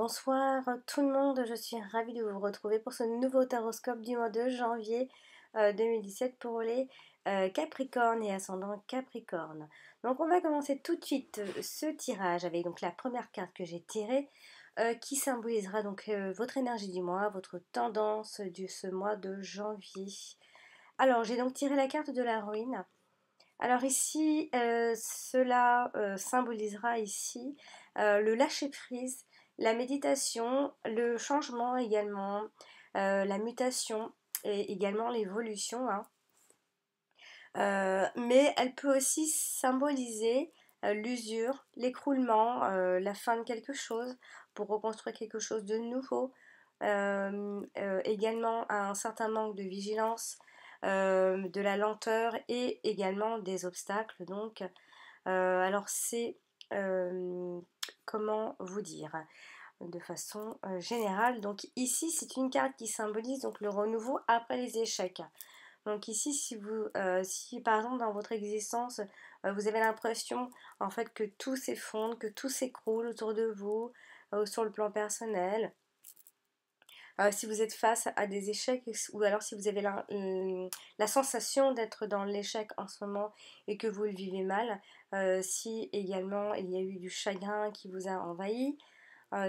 Bonsoir tout le monde, je suis ravie de vous retrouver pour ce nouveau taroscope du mois de janvier 2017 pour les Capricornes et ascendant Capricorne. Donc on va commencer tout de suite ce tirage avec donc la première carte que j'ai tirée qui symbolisera donc votre énergie du mois, votre tendance de ce mois de janvier. Alors j'ai donc tiré la carte de la ruine. Alors ici, cela symbolisera ici le lâcher-prise, la méditation, le changement également, la mutation et également l'évolution, hein. Mais elle peut aussi symboliser l'usure, l'écroulement, la fin de quelque chose pour reconstruire quelque chose de nouveau. Également un certain manque de vigilance, de la lenteur et également des obstacles. Donc, alors c'est comment vous dire de façon générale. Donc ici c'est une carte qui symbolise donc le renouveau après les échecs. Donc ici, si par exemple dans votre existence, vous avez l'impression en fait que tout s'effondre, que tout s'écroule autour de vous, sur le plan personnel, si vous êtes face à des échecs, ou alors si vous avez la sensation d'être dans l'échec en ce moment et que vous le vivez mal, si également il y a eu du chagrin qui vous a envahi,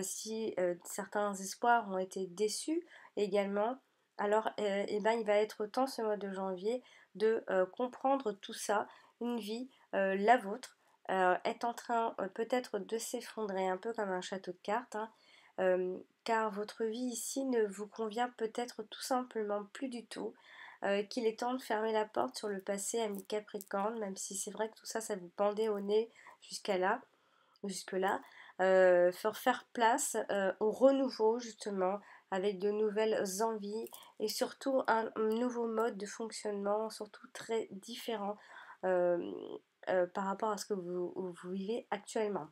si certains espoirs ont été déçus également, alors eh ben, il va être temps ce mois de janvier de comprendre tout ça. Une vie, la vôtre, est en train peut-être de s'effondrer un peu comme un château de cartes, hein, car votre vie ici ne vous convient peut-être tout simplement plus du tout, qu'il est temps de fermer la porte sur le passé, ami Capricorne, même si c'est vrai que tout ça, ça vous pendait au nez jusque-là, faire place au renouveau justement, avec de nouvelles envies et surtout un nouveau mode de fonctionnement, surtout très différent euh, par rapport à ce que vous vivez actuellement.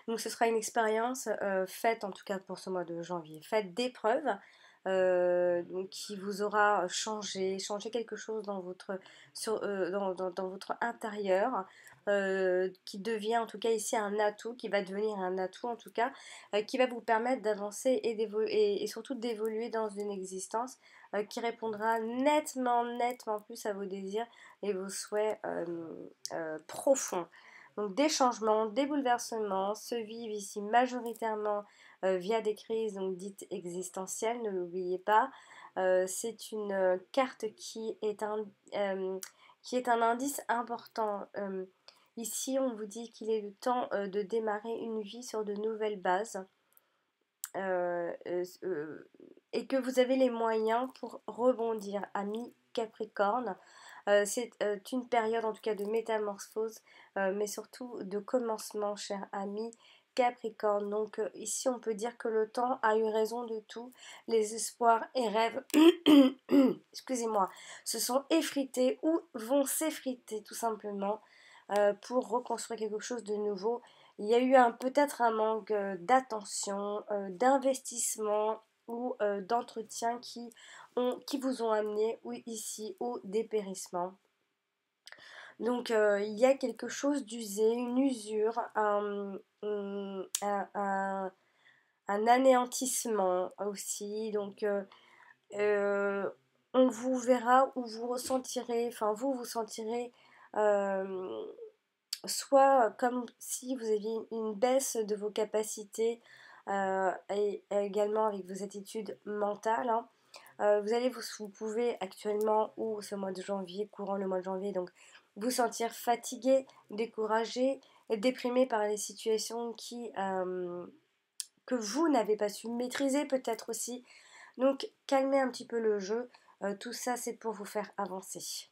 Donc ce sera une expérience faite, en tout cas pour ce mois de janvier, faite d'épreuves, donc qui vous aura changé quelque chose dans dans votre intérieur, qui devient en tout cas ici un atout, qui va devenir un atout en tout cas, qui va vous permettre d'avancer et surtout d'évoluer dans une existence qui répondra nettement plus à vos désirs et vos souhaits profonds. Donc des changements, des bouleversements se vivent ici majoritairement via des crises donc dites existentielles, ne l'oubliez pas. C'est une carte qui est un indice important. Ici, on vous dit qu'il est le temps de démarrer une vie sur de nouvelles bases. Et que vous avez les moyens pour rebondir, ami Capricorne. C'est une période en tout cas de métamorphose, mais surtout de commencement, cher ami Capricorne. Donc ici on peut dire que le temps a eu raison de tout. Les espoirs et rêves, excusez-moi, se sont effrités ou vont s'effriter tout simplement pour reconstruire quelque chose de nouveau. Il y a eu peut-être un manque d'attention, d'investissement ou d'entretien qui vous ont amené ici au dépérissement. Donc il y a quelque chose d'usé, une usure, un anéantissement aussi. Donc on vous verra ou vous ressentirez, enfin vous sentirez soit comme si vous aviez une baisse de vos capacités et également avec vos attitudes mentales, hein. Vous pouvez actuellement ou ce mois de janvier, courant le mois de janvier, donc vous sentir fatigué, découragé et déprimé par les situations que vous n'avez pas su maîtriser peut-être aussi. Donc calmez un petit peu le jeu, tout ça c'est pour vous faire avancer.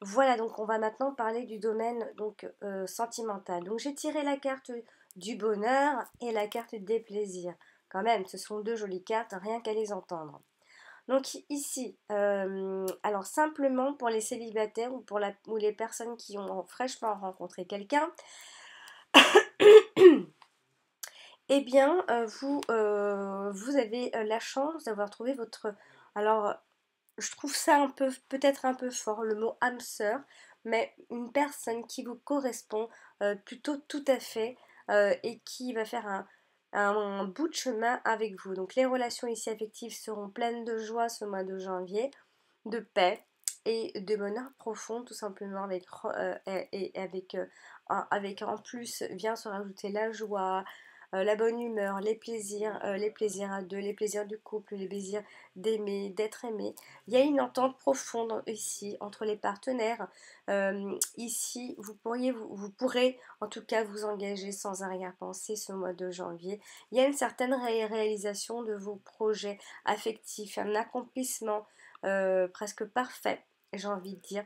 Voilà, donc on va maintenant parler du domaine donc sentimental. Donc j'ai tiré la carte du bonheur et la carte des plaisirs. Quand même, ce sont deux jolies cartes, rien qu'à les entendre. Donc ici, alors simplement pour les célibataires ou les personnes qui ont fraîchement rencontré quelqu'un, eh bien vous avez la chance d'avoir trouvé votre... Alors je trouve ça peut-être un peu fort, le mot âme sœur, mais une personne qui vous correspond plutôt tout à fait et qui va faire un bout de chemin avec vous. Donc les relations ici affectives seront pleines de joie ce mois de janvier, de paix et de bonheur profond tout simplement avec en plus vient se rajouter la joie, la bonne humeur, les plaisirs à deux, les plaisirs du couple, les plaisirs d'aimer, d'être aimé. Il y a une entente profonde ici entre les partenaires. Ici, vous pourrez en tout cas vous engager sans arrière-pensée ce mois de janvier. Il y a une certaine réalisation de vos projets affectifs, un accomplissement presque parfait, j'ai envie de dire.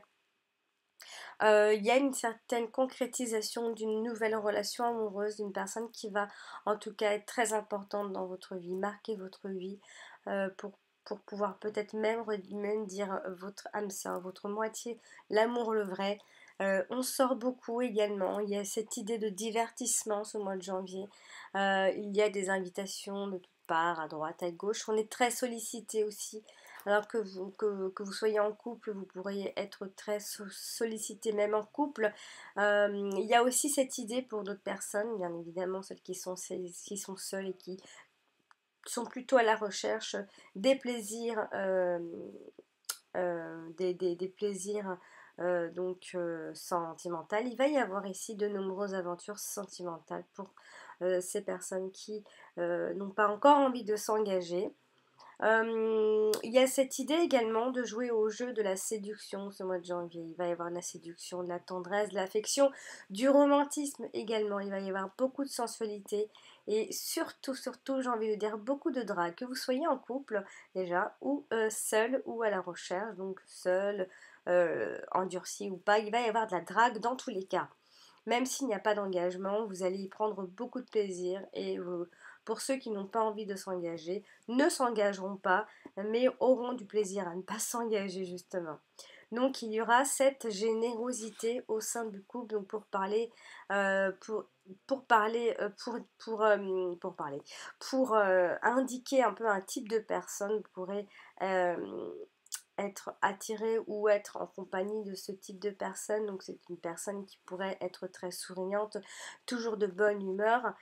Il y a une certaine concrétisation d'une nouvelle relation amoureuse, d'une personne qui va en tout cas être très importante dans votre vie, marquer votre vie euh, pour, pour pouvoir peut-être même dire votre âme sœur, votre moitié, l'amour le vrai. On sort beaucoup également, il y a cette idée de divertissement ce mois de janvier, il y a des invitations de toutes parts, à droite, à gauche, on est très sollicité aussi alors que vous soyez en couple, vous pourriez être très sollicité même en couple. Il y a aussi cette idée pour d'autres personnes, bien évidemment celles qui sont seules et qui sont plutôt à la recherche des plaisirs, des plaisirs sentimentaux. Il va y avoir ici de nombreuses aventures sentimentales pour ces personnes qui n'ont pas encore envie de s'engager. Il y a cette idée également de jouer au jeu de la séduction ce mois de janvier. Il va y avoir de la séduction, de la tendresse, de l'affection, du romantisme également. Il va y avoir beaucoup de sensualité et surtout, j'ai envie de dire beaucoup de drague. Que vous soyez en couple déjà, ou seul, ou à la recherche, donc seul, endurci ou pas, il va y avoir de la drague dans tous les cas. Même s'il n'y a pas d'engagement, vous allez y prendre beaucoup de plaisir et pour ceux qui n'ont pas envie de s'engager, ne s'engageront pas, mais auront du plaisir à ne pas s'engager justement. Donc il y aura cette générosité au sein du couple, donc euh, pour, pour parler, pour indiquer un peu un type de personne, vous pourrez être attiré ou être en compagnie de ce type de personne. Donc c'est une personne qui pourrait être très souriante, toujours de bonne humeur,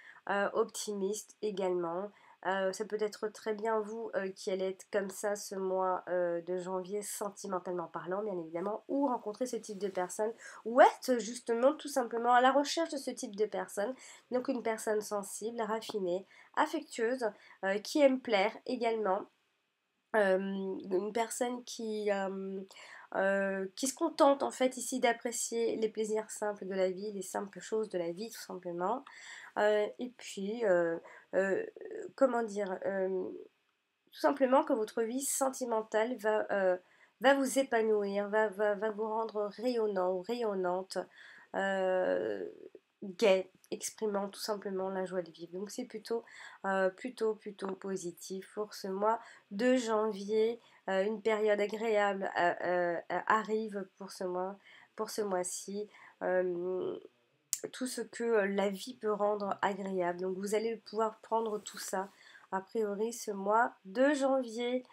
optimiste également. Ça peut être très bien vous qui allez être comme ça ce mois de janvier, sentimentalement parlant, bien évidemment, ou rencontrer ce type de personne, ou être justement tout simplement à la recherche de ce type de personne. Donc une personne sensible, raffinée, affectueuse, qui aime plaire également, une personne qui se contente en fait ici d'apprécier les plaisirs simples de la vie, les simples choses de la vie tout simplement. Et puis, comment dire, tout simplement que votre vie sentimentale va vous épanouir, va vous rendre rayonnant ou rayonnante, euh, gai, exprimant tout simplement la joie de vivre. Donc c'est plutôt positif pour ce mois de janvier. Une période agréable arrive pour ce mois-ci. Euh, tout ce que la vie peut rendre agréable. Donc vous allez pouvoir prendre tout ça, a priori, ce mois de janvier.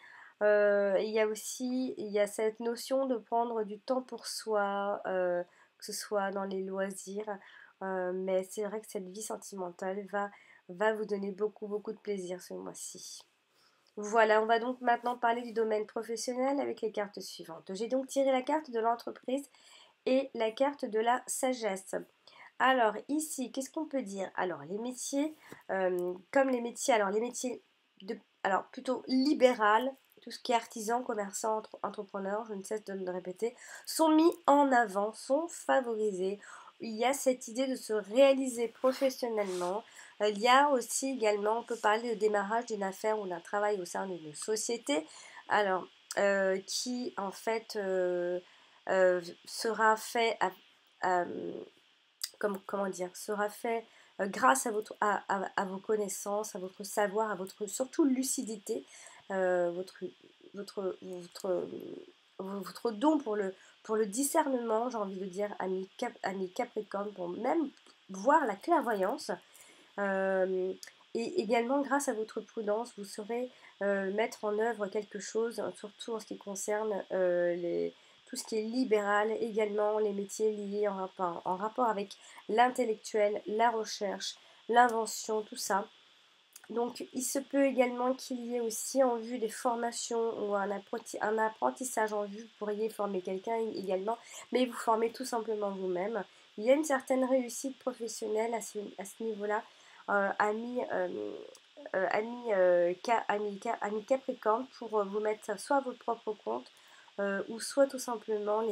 Il y a cette notion de prendre du temps pour soi, que ce soit dans les loisirs. Mais c'est vrai que cette vie sentimentale va vous donner beaucoup de plaisir ce mois-ci. Voilà, on va donc maintenant parler du domaine professionnel avec les cartes suivantes. J'ai donc tiré la carte de l'entreprise et la carte de la sagesse. Alors ici, qu'est-ce qu'on peut dire? Alors les métiers, comme les métiers, alors les métiers alors plutôt libéral, tout ce qui est artisan, commerçant, entrepreneur, je ne cesse de le répéter, sont mis en avant, sont favorisés. Il y a cette idée de se réaliser professionnellement. Il y a aussi également, on peut parler de démarrage d'une affaire ou d'un travail au sein d'une société. Alors, qui en fait sera fait comment dire, sera fait grâce à vos connaissances, à votre savoir, à votre surtout lucidité, votre, votre, votre don pour le discernement, j'ai envie de dire, ami Capricorne, pour même voir la clairvoyance. Euh, et également, grâce à votre prudence, vous saurez mettre en œuvre quelque chose, surtout en ce qui concerne tout ce qui est libéral, également les métiers liés en rapport avec l'intellectuel, la recherche, l'invention, tout ça. Donc il se peut également qu'il y ait aussi en vue des formations ou un apprentissage en vue, vous pourriez former quelqu'un également, mais vous formez tout simplement vous-même. Il y a une certaine réussite professionnelle à ce niveau-là, amis Capricorne, pour vous mettre soit à votre propre compte, ou soit tout simplement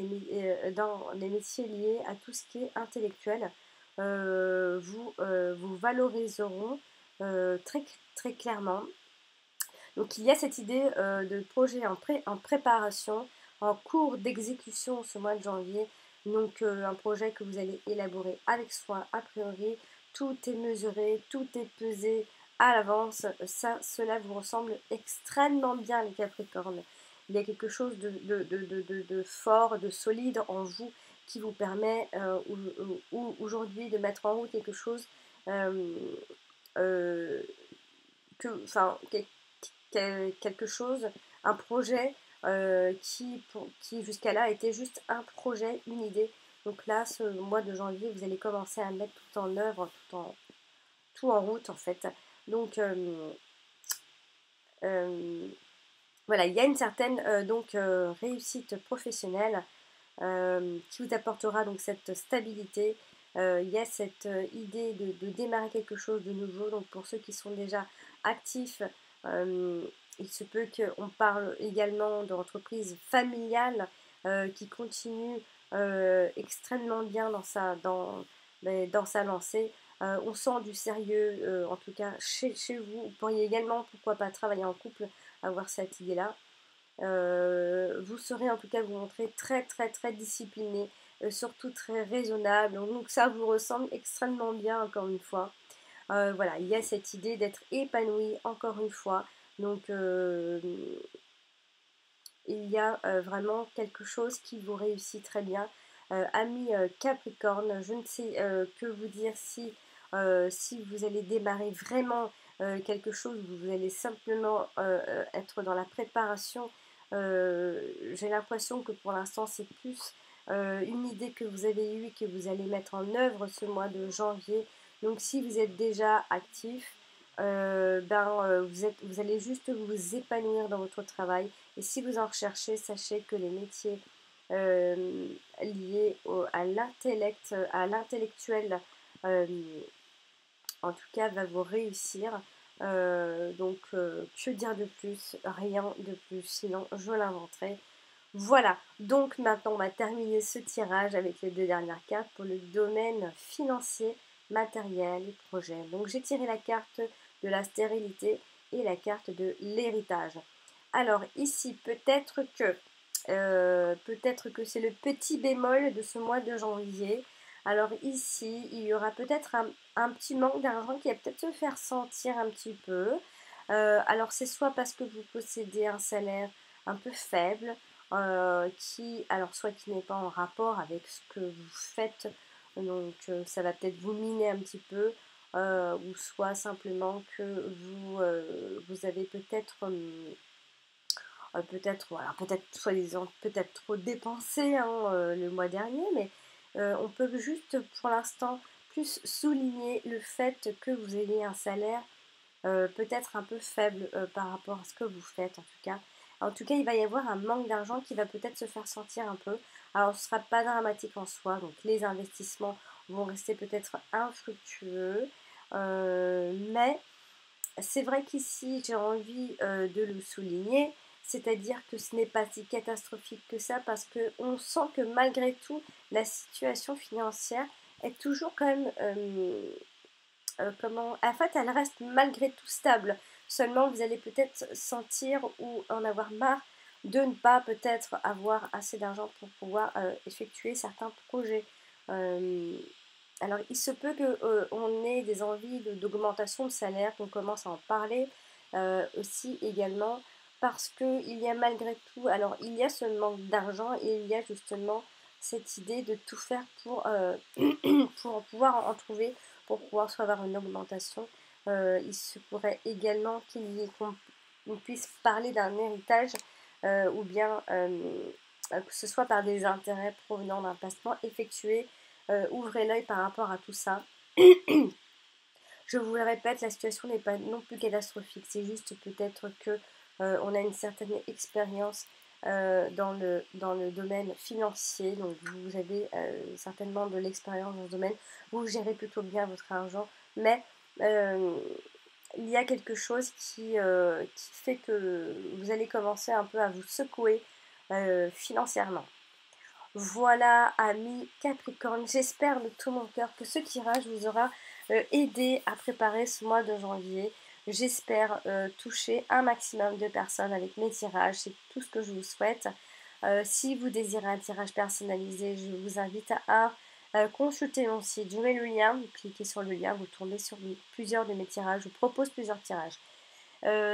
dans les métiers liés à tout ce qui est intellectuel. Vous valoriseront très, très clairement. Donc il y a cette idée de projet en préparation, en cours d'exécution ce mois de janvier. Donc un projet que vous allez élaborer avec soin, a priori. Tout est mesuré, tout est pesé à l'avance. Cela vous ressemble extrêmement bien les Capricornes. Il y a quelque chose de fort, de solide en vous qui vous permet aujourd'hui de mettre en route quelque chose euh, euh, enfin, quelque chose, un projet qui jusqu'à là était juste un projet, une idée. Donc là, ce mois de janvier, vous allez commencer à mettre tout en œuvre, tout en route en fait. Donc euh, voilà, il y a une certaine réussite professionnelle qui vous apportera donc cette stabilité. Il y a cette idée de démarrer quelque chose de nouveau. Donc pour ceux qui sont déjà actifs, euh, il se peut qu'on parle également d'entreprise familiale qui continue extrêmement bien dans sa lancée. On sent du sérieux, en tout cas chez vous. Vous pourriez également, pourquoi pas, travailler en couple, avoir cette idée-là. Vous saurez en tout cas vous montrer très très très discipliné, surtout très raisonnable. Donc ça vous ressemble extrêmement bien encore une fois. Voilà, il y a cette idée d'être épanoui encore une fois. Donc il y a vraiment quelque chose qui vous réussit très bien. Ami Capricorne, je ne sais que vous dire si vous allez démarrer vraiment quelque chose, vous allez simplement être dans la préparation. J'ai l'impression que pour l'instant c'est plus une idée que vous avez eue et que vous allez mettre en œuvre ce mois de janvier. Donc si vous êtes déjà actif, vous allez juste vous épanouir dans votre travail. Et si vous en recherchez, sachez que les métiers liés à l'intellectuel, euh, en tout cas, va vous réussir. Que dire de plus? Rien de plus, sinon je l'inventerai. Voilà, donc maintenant on va terminer ce tirage avec les deux dernières cartes pour le domaine financier, matériel et projet. Donc j'ai tiré la carte de la stérilité et la carte de l'héritage. Alors ici, peut-être que c'est le petit bémol de ce mois de janvier. Alors ici, il y aura peut-être un petit manque d'argent qui va peut-être se faire sentir un petit peu. Alors c'est soit parce que vous possédez un salaire un peu faible, alors soit qui n'est pas en rapport avec ce que vous faites, donc ça va peut-être vous miner un petit peu, ou soit simplement que vous avez peut-être voilà, peut-être soi-disant peut-être trop dépensé hein, le mois dernier, mais on peut juste pour l'instant plus souligner le fait que vous ayez un salaire peut-être un peu faible par rapport à ce que vous faites en tout cas. En tout cas, il va y avoir un manque d'argent qui va peut-être se faire sentir un peu. Alors, ce ne sera pas dramatique en soi, donc les investissements vont rester peut-être infructueux, mais c'est vrai qu'ici, j'ai envie de le souligner, c'est-à-dire que ce n'est pas si catastrophique que ça parce qu'on sent que malgré tout, la situation financière est toujours quand même en fait, elle reste malgré tout stable. Seulement, vous allez peut-être sentir ou en avoir marre de ne pas peut-être avoir assez d'argent pour pouvoir effectuer certains projets. Euh, alors, il se peut qu'on ait des envies d'augmentation de salaire, qu'on commence à en parler aussi également, parce qu'il y a malgré tout, alors il y a ce manque d'argent et il y a justement cette idée de tout faire pour pouvoir en trouver, pour pouvoir soit avoir une augmentation. Il se pourrait également qu'on puisse parler d'un héritage ou bien que ce soit par des intérêts provenant d'un placement effectué. Ouvrez l'œil par rapport à tout ça. Je vous le répète, la situation n'est pas non plus catastrophique, c'est juste peut-être que on a une certaine expérience dans le domaine financier, donc vous avez certainement de l'expérience dans ce domaine, vous gérez plutôt bien votre argent, mais euh, il y a quelque chose qui fait que vous allez commencer un peu à vous secouer financièrement. Voilà, amis Capricorne, j'espère de tout mon cœur que ce tirage vous aura aidé à préparer ce mois de janvier. J'espère toucher un maximum de personnes avec mes tirages, c'est tout ce que je vous souhaite. Si vous désirez un tirage personnalisé, je vous invite à consulter mon site. Je mets le lien, vous cliquez sur le lien, vous tombez sur plusieurs de mes tirages, je vous propose plusieurs tirages.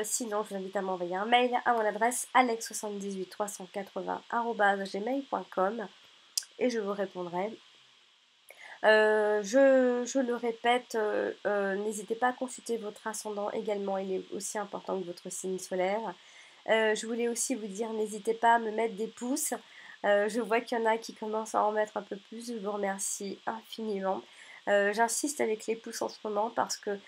Sinon, je vous invite à m'envoyer un mail à mon adresse alex78380@gmail.com et je vous répondrai. Je le répète, n'hésitez pas à consulter votre ascendant également, il est aussi important que votre signe solaire. Je voulais aussi vous dire, n'hésitez pas à me mettre des pouces. Je vois qu'il y en a qui commencent à en mettre un peu plus, je vous remercie infiniment. J'insiste avec les pouces en ce moment parce que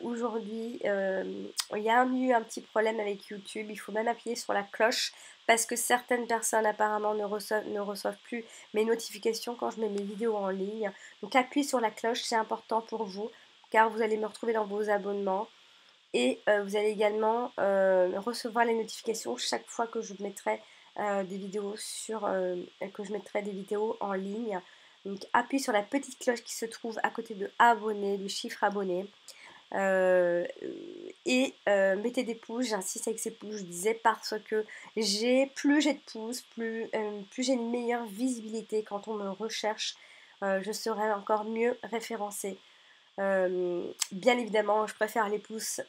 aujourd'hui il y a eu un petit problème avec YouTube, il faut même appuyer sur la cloche parce que certaines personnes apparemment ne reçoivent plus mes notifications quand je mets mes vidéos en ligne. Donc appuyez sur la cloche, c'est important pour vous car vous allez me retrouver dans vos abonnements. Et vous allez également recevoir les notifications chaque fois que je mettrai des vidéos que je mettrai des vidéos en ligne. Donc appuyez sur la petite cloche qui se trouve à côté de abonné, du chiffre abonné. Mettez des pouces, j'insiste avec ces pouces, je disais, parce que plus j'ai de pouces, plus j'ai une meilleure visibilité quand on me recherche, je serai encore mieux référencée. Bien évidemment, je préfère les pouces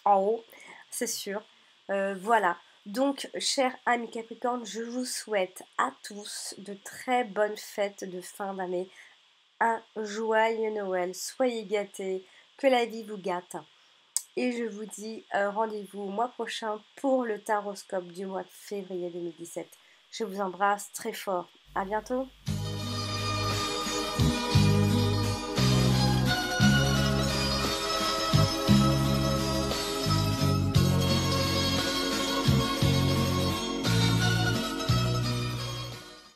en haut, c'est sûr. Voilà. Donc, chers amis Capricorne, je vous souhaite à tous de très bonnes fêtes de fin d'année, un joyeux Noël, soyez gâtés, que la vie vous gâte. Et je vous dis rendez-vous au mois prochain pour le taroscope du mois de février 2017. Je vous embrasse très fort. À bientôt.